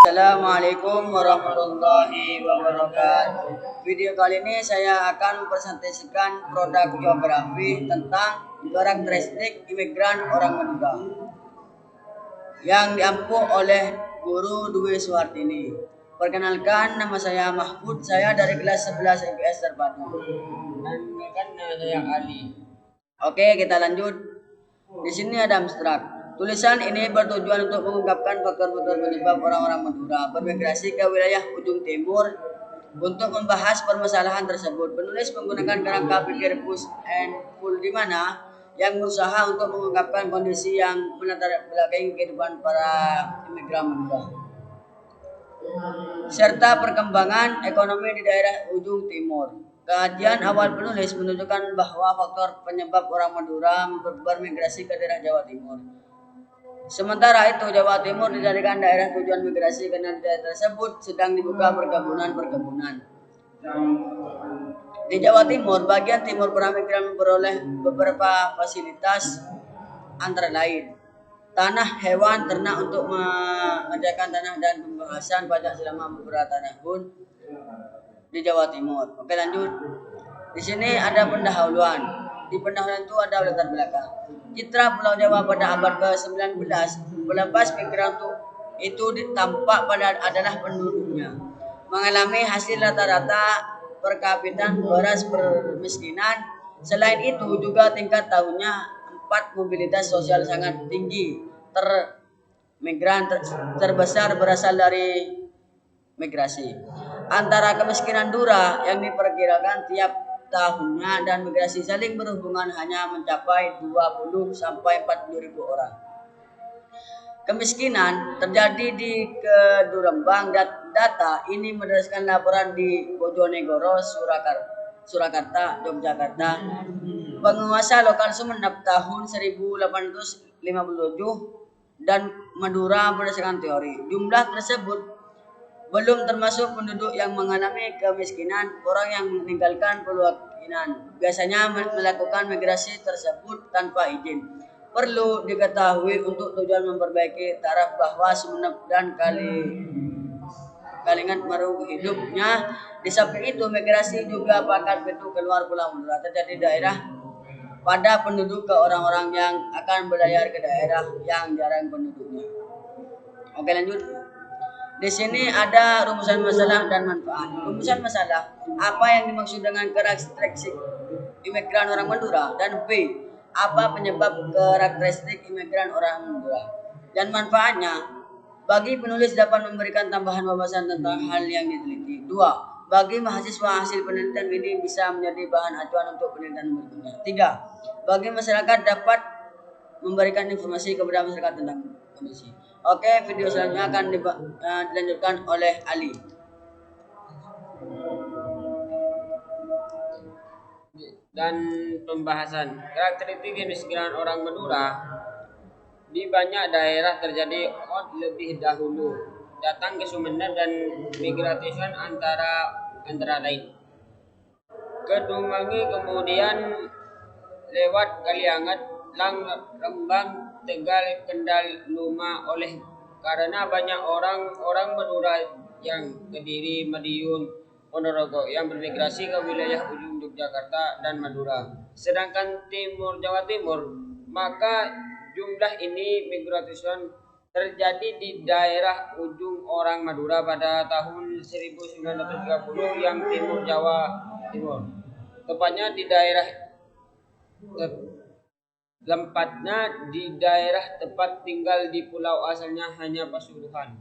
Assalamualaikum warahmatullahi wabarakatuh. Video kali ini saya akan mempresentasikan produk geografi tentang karakteristik imigran orang Madura yang diampu oleh Guru Dwi Suhartini. Perkenalkan, nama saya Mahfud, saya dari kelas 11 IPS Terpadu. Dan nama saya Ali. Oke, kita lanjut. Di sini ada abstrak. Tulisan ini bertujuan untuk mengungkapkan faktor-faktor penyebab orang-orang Madura bermigrasi ke wilayah ujung timur. Untuk membahas permasalahan tersebut, penulis menggunakan kerangka pikir push and pull di mana yang berusaha untuk mengungkapkan kondisi yang melatar belakangi kehidupan para imigran Madura serta perkembangan ekonomi di daerah ujung timur. Kajian awal penulis menunjukkan bahwa faktor penyebab orang Madura bermigrasi ke daerah Jawa Timur. Sementara itu, Jawa Timur dijadikan daerah tujuan migrasi karena di daerah tersebut sedang dibuka perkebunan. Di Jawa Timur, bagian timur para migran memperoleh beberapa fasilitas antara lain tanah, hewan, ternak untuk mengerjakan tanah dan pembahasan pajak selama beberapa tahun di Jawa Timur. Oke, lanjut. Di sini ada pendahuluan. Di pendahuluan itu ada latar belakang. Citra Pulau Jawa pada abad ke-19 melepas pikiran itu tampak pada adalah penduduknya mengalami hasil rata-rata per kapita beras permiskinan. Selain itu juga tingkat tahunnya 4 mobilitas sosial sangat tinggi. Migran terbesar berasal dari migrasi. Antara kemiskinan Dura yang diperkirakan tiap tahunnya dan migrasi saling berhubungan hanya mencapai 20 sampai 40 ribu orang. Kemiskinan terjadi di Kedurembang. Data ini berdasarkan laporan di Bojonegoro, Surakarta, Yogyakarta. Penguasa lokal Sumeneb tahun 1857 dan Madura berdasarkan teori. Jumlah tersebut belum termasuk penduduk yang mengalami kemiskinan, orang yang meninggalkan peluang biasanya melakukan migrasi tersebut tanpa izin. Perlu diketahui untuk tujuan memperbaiki taraf bahwa Sumeneb dan Kalingan merugi hidupnya. Di samping itu, migrasi juga pakan pintu keluar Pulau Madura terjadi daerah pada penduduk ke orang-orang yang akan berlayar ke daerah yang jarang penduduknya. Oke, lanjut. Di sini ada rumusan masalah dan manfaat. Rumusan masalah, apa yang dimaksud dengan karakteristik imigran orang Madura, dan B, apa penyebab karakteristik imigran orang Madura. Dan manfaatnya, bagi penulis dapat memberikan tambahan wawasan tentang hal yang diteliti. 2. Bagi mahasiswa, hasil penelitian ini bisa menjadi bahan acuan untuk penelitian berikutnya. 3. Bagi masyarakat dapat memberikan informasi kepada masyarakat tentang kondisi. Oke, video selanjutnya akan dilanjutkan oleh Ali. Dan pembahasan karakteristik kemiskinan orang Madura di banyak daerah terjadi lebih dahulu datang ke Sumeneb dan migration antara lain Kedungmangi, kemudian lewat Kaliangat, Rembang, Tegal, Kendal, Luma. Oleh karena banyak orang Madura yang Kediri, Madiun, Ponorogo yang bermigrasi ke wilayah ujung Yogyakarta dan Madura, sedangkan timur Jawa Timur, maka jumlah ini migration terjadi di daerah ujung orang Madura pada tahun 1930 yang timur Jawa Timur, tepatnya di daerah tempat tinggal di pulau asalnya hanya Pasuruan,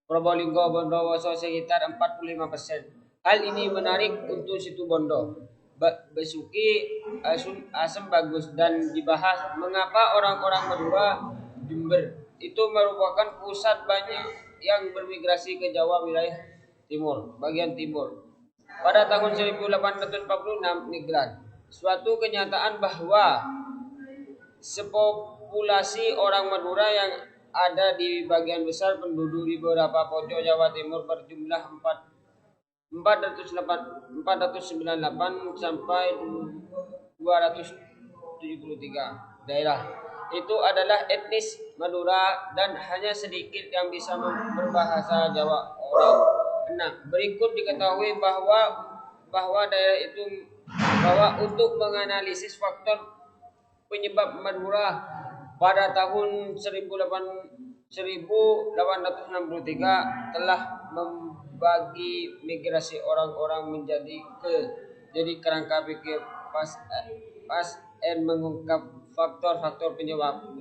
Probolinggo, Bondowoso sekitar 45%. Hal ini menarik untuk situ Bondo, Besuki, Asem Bagus, dan dibahas mengapa orang-orang Madura Jember itu merupakan pusat banyak yang bermigrasi ke Jawa wilayah timur, bagian timur. Pada tahun 1846 migran, suatu kenyataan bahwa sepopulasi orang Madura yang ada di bagian besar penduduk di beberapa pojok Jawa Timur berjumlah 498 sampai 273 daerah. itu adalah etnis Madura dan hanya sedikit yang bisa berbahasa Jawa orang. Nah, berikut diketahui bahwa daerah itu bahwa untuk menganalisis faktor penyebab Madura pada tahun 1863 telah membagi migrasi orang-orang jadi kerangka pikir pas and mengungkap faktor-faktor penyebab.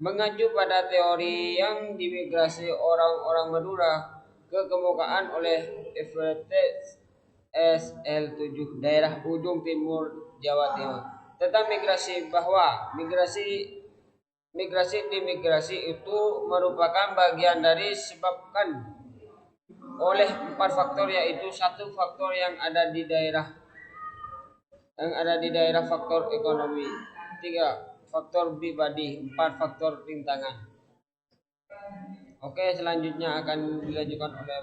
Mengacu pada teori yang dimigrasi orang-orang Madura ke kemukaan oleh Everett SL7 daerah ujung timur Jawa Timur tentang migrasi bahwa migrasi itu merupakan bagian dari disebabkan oleh 4 faktor, yaitu 1 faktor yang ada di daerah faktor ekonomi, 3 faktor pribadi, 4 faktor rintangan. Oke, selanjutnya akan dilanjutkan oleh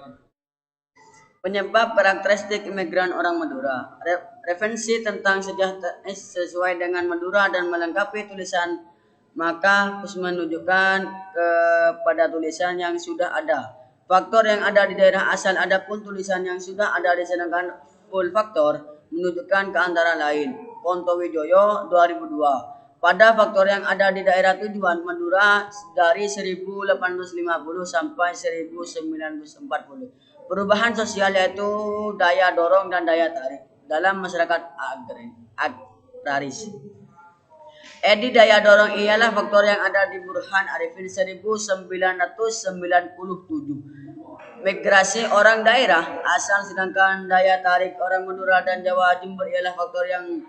Penyebab karakteristik imigran orang Madura. Referensi tentang sejarah sesuai dengan Madura dan melengkapi tulisan maka harus menunjukkan kepada tulisan yang sudah ada. Faktor yang ada di daerah asal adapun tulisan yang sudah ada sedangkan full faktor menunjukkan ke antara lain. Ponto Wijoyo 2002. Pada faktor yang ada di daerah tujuan Madura dari 1850 sampai 1940. Perubahan sosial yaitu daya dorong dan daya tarik dalam masyarakat agraris. Edi daya dorong ialah faktor yang ada di Burhan Arifin 1997. Migrasi orang daerah asal sedangkan daya tarik orang Madura dan Jawa Jember ialah faktor yang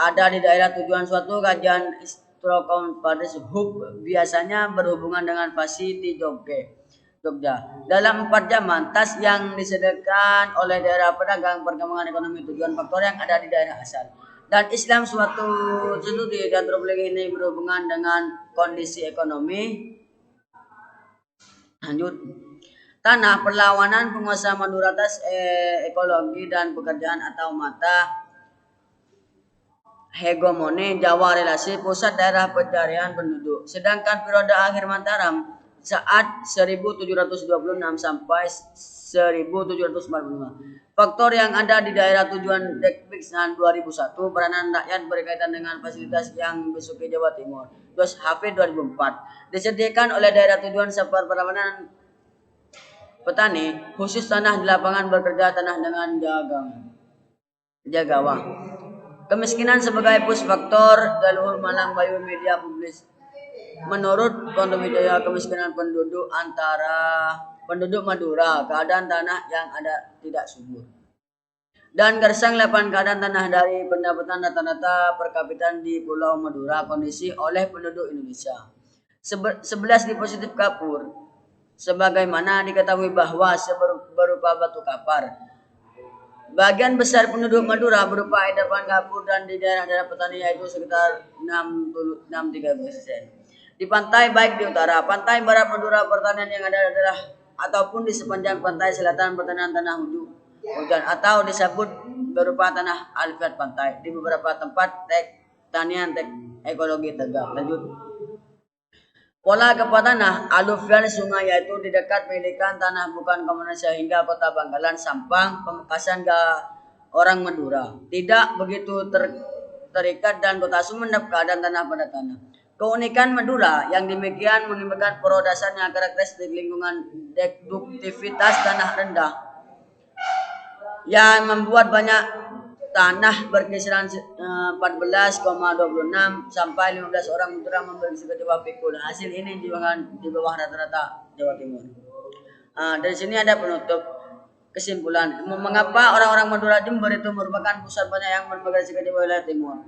ada di daerah tujuan. Suatu kajian Istrokomparis Hub biasanya berhubungan dengan Pasiti Jogja. Dalam 4 zaman, tas yang disediakan oleh daerah pedagang perkembangan ekonomi tujuan faktor yang ada di daerah asal. Dan Islam suatu studi dan antropologi ini berhubungan dengan kondisi ekonomi. Lanjut. Tanah perlawanan penguasa Madura atas ekologi dan pekerjaan atau mata hegemoni Jawa relasi pusat daerah pencarian penduduk. Sedangkan periode akhir Mataram saat 1726 sampai 1745. Faktor yang ada di daerah tujuan Dekpiksan 2001 peranan rakyat berkaitan dengan fasilitas yang besuki Jawa Timur. Terus Hafid 2004 disediakan oleh daerah tujuan separ perlawanan petani khusus tanah di lapangan bekerja tanah dengan jagawa. Kemiskinan sebagai push faktor Galuhur Malang Bayu Media Publis. Menurut Ponto Wijoyo, kemiskinan penduduk Madura, keadaan tanah yang ada tidak subur. Dan Gersang 8 keadaan tanah dari pendapatan rata-rata per kapita di Pulau Madura, kondisi oleh penduduk Indonesia. 11 di positif kapur, sebagaimana diketahui bahwa berupa batu kapar. Bagian besar penduduk Madura berupa endapan kapur dan di daerah-daerah petani yaitu sekitar 63%. Di pantai baik di utara, pantai barat Madura pertanian yang ada adalah ataupun di sepanjang pantai selatan pertanian tanah hujan atau disebut berupa tanah alfiat pantai. Di beberapa tempat tanian ekologi tegak. Lanjut. Pola tanah aluvial sungai yaitu di dekat milikan tanah bukan komunitas hingga kota Bangkalan, Sampang, Pamekasan orang Madura. Tidak begitu terikat dan kota Sumeneb keadaan tanah pada tanah. Keunikan Madura yang demikian mengibarkan dasarnya karakteristik lingkungan deduktivitas tanah rendah yang membuat banyak tanah berkisaran 14,26 sampai 15 orang Madura memiliki kedua pikul. Hasil ini di bawah rata-rata Jawa Timur. Dari sini ada penutup kesimpulan. Mengapa orang-orang Madura Jember itu merupakan pusat banyak yang bermigrasi ke wilayah timur?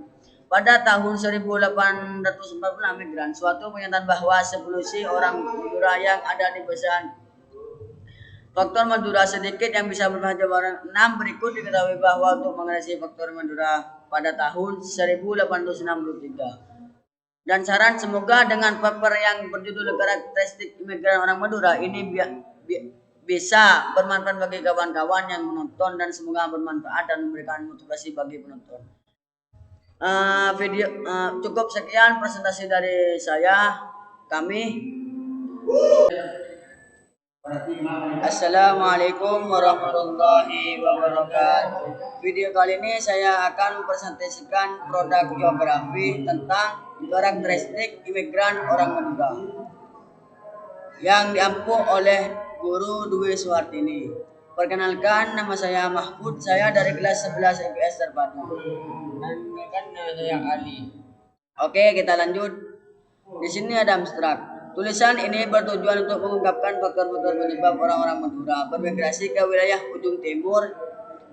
Pada tahun 1840 migran, suatu pernyataan bahwa evolusi orang Madura yang ada di pesan faktor Madura sedikit yang bisa berbahasa Jawa 6 berikut diketahui bahwa untuk mengatasi faktor Madura pada tahun 1863. Dan saran semoga dengan paper yang berjudul karakteristik imigran orang Madura ini bisa bermanfaat bagi kawan-kawan yang menonton dan semoga bermanfaat dan memberikan motivasi bagi penonton. Cukup sekian presentasi dari saya kami. Assalamualaikum warahmatullahi wabarakatuh. Video kali ini saya akan mempresentasikan produk geografi tentang karakteristik imigran orang Madura yang diampu oleh Guru Dwi Suhartini. Perkenalkan, nama saya Mahfud, saya dari kelas 11 IPS Terpadu. Dan kan saya Ali. Oke, kita lanjut. Di sini ada abstrak. Tulisan ini bertujuan untuk mengungkapkan faktor-faktor penyebab orang-orang Madura bermigrasi ke wilayah ujung timur.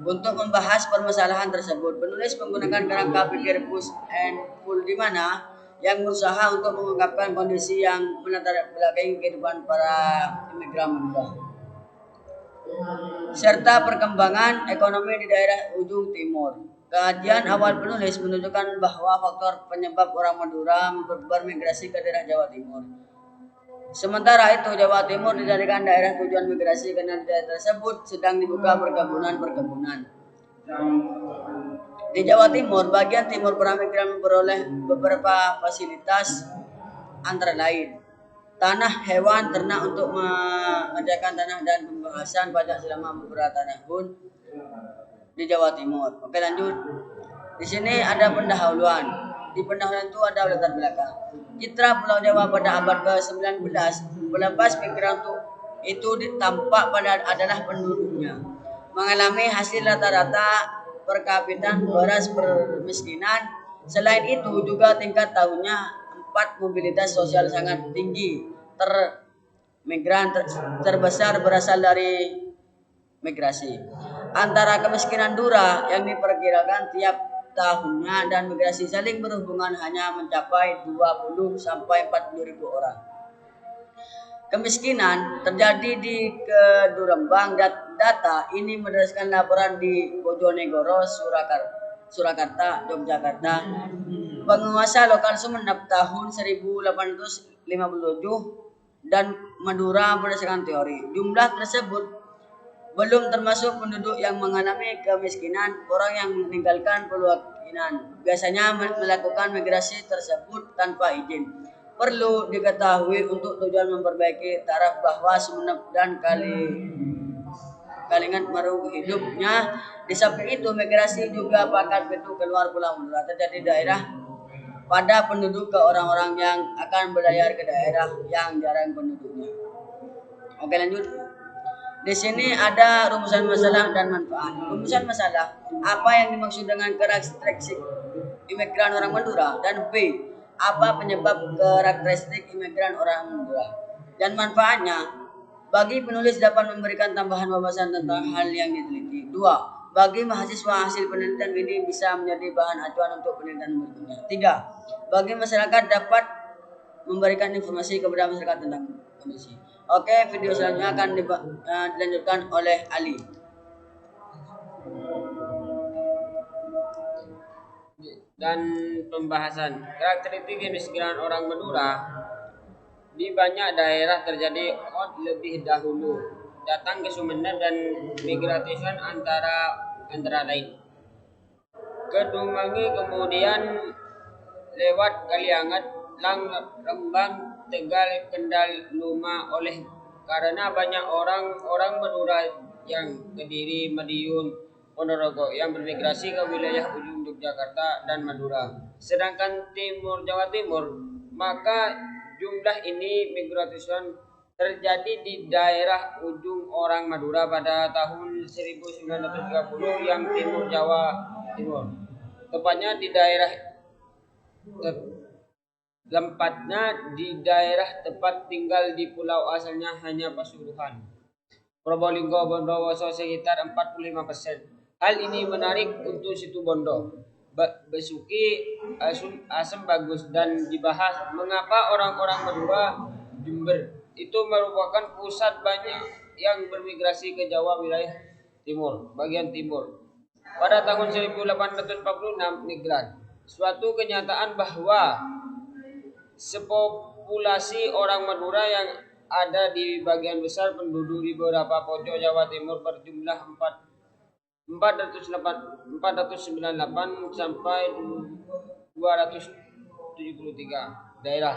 Untuk membahas permasalahan tersebut, penulis menggunakan kerangka pikir push and pull di mana yang berusaha untuk mengungkapkan kondisi yang melatar belakangi kehidupan para imigran Madura serta perkembangan ekonomi di daerah ujung timur. Kajian awal penulis menunjukkan bahwa faktor penyebab orang Madura bermigrasi ke daerah Jawa Timur. Sementara itu, Jawa Timur dijadikan daerah tujuan migrasi karena di daerah tersebut sedang dibuka perkebunan. Di Jawa Timur, bagian timur para migran memperoleh beberapa fasilitas antara lain tanah, hewan, ternak untuk mengerjakan tanah dan pembahasan pajak selama beberapa tahun di Jawa Timur. Oke, lanjut. Di sini ada pendahuluan. Di pendahuluan itu ada latar belakang. Citra Pulau Jawa pada abad ke-19 melepas pikiran itu tampak pada adalah penduduknya mengalami hasil rata-rata per kapita beras permiskinan. Selain itu juga tingkat tahunnya 4 mobilitas sosial sangat tinggi. Migran terbesar berasal dari migrasi. Antara kemiskinan Dura yang diperkirakan tiap tahunnya dan migrasi saling berhubungan hanya mencapai 20 sampai 40 ribu orang. Kemiskinan terjadi di Kedurembang. Data ini berdasarkan laporan di Bojonegoro, Surakarta, Yogyakarta. Penguasa lokal Sumeneb tahun 1857 dan Madura berdasarkan teori. Jumlah tersebut belum termasuk penduduk yang mengalami kemiskinan. Orang yang meninggalkan peluang biasanya melakukan migrasi tersebut tanpa izin. Perlu diketahui untuk tujuan memperbaiki taraf bahwa Sumeneb dan Kalingan meruh hidupnya. Di samping itu, migrasi juga pakat pintu keluar Pulau Madura terjadi daerah pada penduduk ke orang-orang yang akan berlayar ke daerah yang jarang penduduknya. Oke, lanjut. Di sini ada rumusan masalah dan manfaat. Rumusan masalah, apa yang dimaksud dengan karakteristik imigran orang Madura, dan B, apa penyebab karakteristik imigran orang Madura. Dan manfaatnya, bagi penulis dapat memberikan tambahan wawasan tentang hal yang diteliti. 2. Bagi mahasiswa, hasil penelitian ini bisa menjadi bahan acuan untuk penelitian berikutnya. 3. Bagi masyarakat dapat memberikan informasi kepada masyarakat tentang kondisi. Oke, video selanjutnya akan dilanjutkan oleh Ali. Dan pembahasan karakteristik kemiskinan orang Madura di banyak daerah terjadi lebih dahulu datang ke Sumeneb dan migration antara lain Kedungbangi, kemudian lewat Kaliangat, Rembang, Tegal, Kendal, Luma oleh karena banyak orang Madura yang Kediri, Madiun, Ponorogo yang bermigrasi ke wilayah ujung Yogyakarta dan Madura. Sedangkan timur Jawa Timur, maka jumlah ini migration terjadi di daerah ujung orang Madura pada tahun 1930 yang timur Jawa Timur. Tepatnya di daerah tempat tinggal di pulau asalnya hanya Pasuruan, Probolinggo, Bondowoso sekitar 45%. Hal ini menarik untuk Situbondo, Besuki, Asem Bagus, dan dibahas mengapa orang-orang Madura Jember itu merupakan pusat banyak yang bermigrasi ke Jawa wilayah timur, bagian timur. Pada tahun 1846 migran, suatu kenyataan bahwa sepopulasi orang Madura yang ada di bagian besar penduduk di beberapa pojok Jawa Timur berjumlah 498 sampai 273 daerah.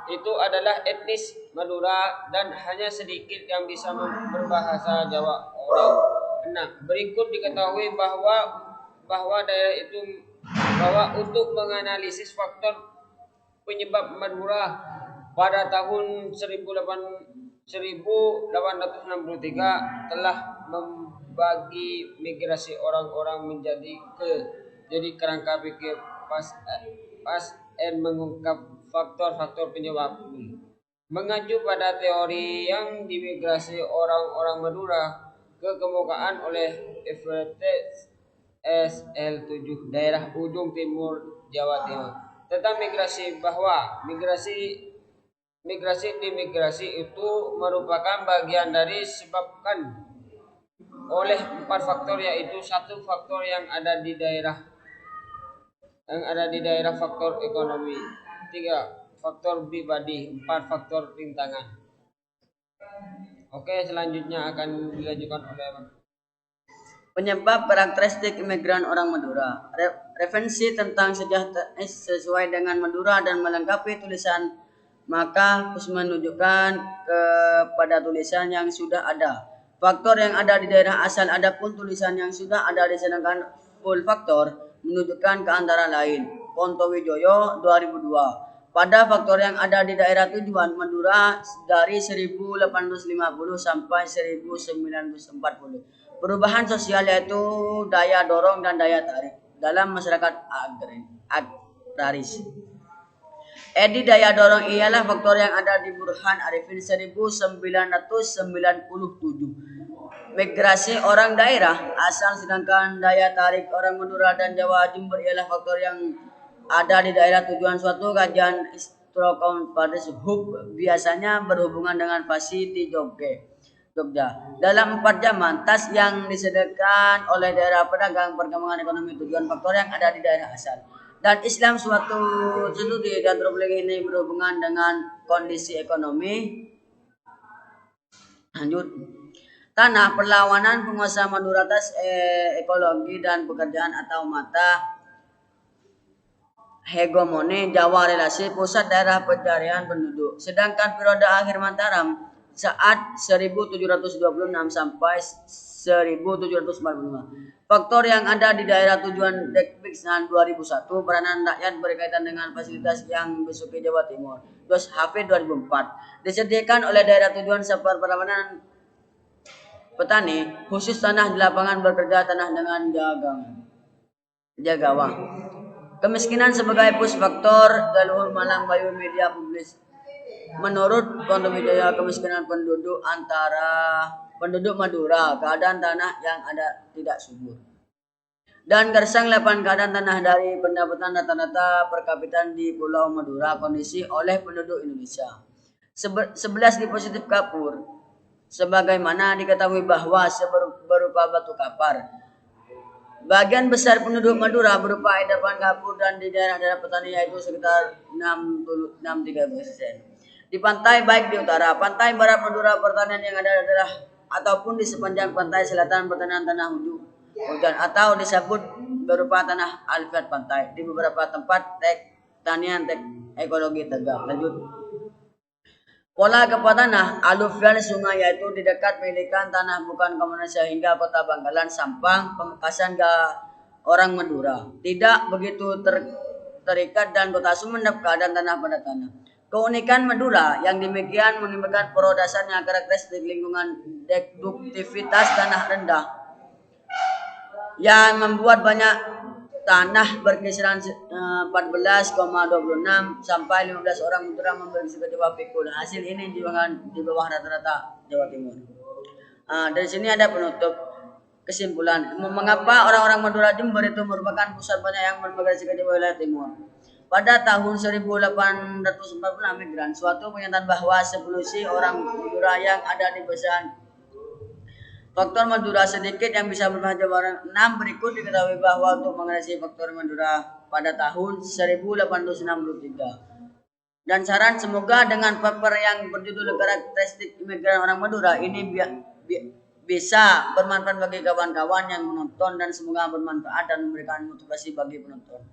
Itu adalah etnis Madura dan hanya sedikit yang bisa berbahasa Jawa orang. Nah, berikut diketahui bahwa daerah itu bahwa untuk menganalisis faktor penyebab Madura pada tahun 1863 telah membagi migrasi orang-orang jadi kerangka pikir pas mengungkap faktor-faktor penyebab. Mengacu pada teori yang dimigrasi orang-orang Madura ke permukaan oleh Everett SL7 daerah ujung timur Jawa Timur tentang migrasi bahwa migrasi itu merupakan bagian dari disebabkan oleh 4 faktor, yaitu 1 faktor yang ada di daerah faktor ekonomi, 3 faktor pribadi, 4 faktor rintangan. Oke, selanjutnya akan dilanjutkan oleh Penyebab karakteristik imigran orang Madura. Referensi tentang sejarah sesuai dengan Madura dan melengkapi tulisan maka harus menunjukkan kepada tulisan yang sudah ada. Faktor yang ada di daerah asal adapun tulisan yang sudah ada disedangkan full faktor menunjukkan ke antara lain. Ponto Wijoyo 2002. Pada faktor yang ada di daerah tujuan Madura dari 1850 sampai 1940. Perubahan sosial yaitu daya dorong dan daya tarik dalam masyarakat agraris. Daya dorong ialah faktor yang ada di Burhan Arifin 1997. Migrasi orang daerah asal, sedangkan daya tarik orang Madura dan Jawa Jember ialah faktor yang ada di daerah tujuan. Suatu kajian Strokaun pada hub biasanya berhubungan dengan fasiti Jogja. Dalam 4 zaman, tas yang disediakan oleh daerah pedagang perkembangan ekonomi tujuan faktor yang ada di daerah asal. Dan Islam suatu studi dan antropologi ini berhubungan dengan kondisi ekonomi. Lanjut. Tanah perlawanan penguasa Madura atas ekologi dan pekerjaan atau mata hegemoni Jawa relasi pusat daerah pencarian penduduk. Sedangkan periode akhir Mataram saat 1726 sampai 1745. Faktor yang ada di daerah tujuan Dekpiksan 2001, peranan rakyat berkaitan dengan fasilitas yang dimasuki Jawa Timur. Terus Hafid 2004. Disediakan oleh daerah tujuan seperti perlawanan petani, khusus tanah di lapangan bekerja tanah dengan jagawa. Kemiskinan sebagai push faktor Galuhur Malang Bayu Media Publis. Menurut Ponto Wijoyo, kemiskinan penduduk Madura, keadaan tanah yang ada tidak subur. Dan Gersang 8 keadaan tanah dari pendapatan rata-rata per kapita di Pulau Madura, kondisi oleh penduduk Indonesia. 11 di positif kapur, sebagaimana diketahui bahwa berupa batu kapar. Bagian besar penduduk Madura berupa endapan kapur dan di daerah-daerah petani yaitu sekitar 63%. Di pantai baik di utara, pantai barat Madura pertanian yang ada adalah ataupun di sepanjang pantai selatan pertanian tanah hujan atau disebut berupa tanah alfiat pantai. Di beberapa tempat tanian ekologi tegak. Lanjut. Pola tanah aluvial sungai yaitu di dekat milikan tanah bukan komunal sehingga kota Bangkalan, Sampang, Pamekasan orang Madura tidak begitu terikat dan kota Sumeneb keadaan tanah pada tanah. Keunikan Madura yang demikian menimbulkan dasarnya karakteristik lingkungan deduktivitas tanah rendah yang membuat banyak tanah berkisaran 14,26 sampai 15 orang Madura memiliki Jawa pikul. Hasil ini di bawah rata-rata Jawa Timur. Dari sini ada penutup kesimpulan. Mengapa orang-orang Madura Jember itu merupakan pusat banyak yang bermigrasi ke wilayah timur? Pada tahun 1840 migran, suatu pernyataan bahwa evolusi orang Madura yang ada di pesan faktor Madura sedikit yang bisa berbahasa orang 6 berikut diketahui bahwa untuk mengatasi faktor Madura pada tahun 1863. Dan saran semoga dengan paper yang berjudul karakteristik imigran orang Madura ini bisa bermanfaat bagi kawan-kawan yang menonton dan semoga bermanfaat dan memberikan motivasi bagi penonton.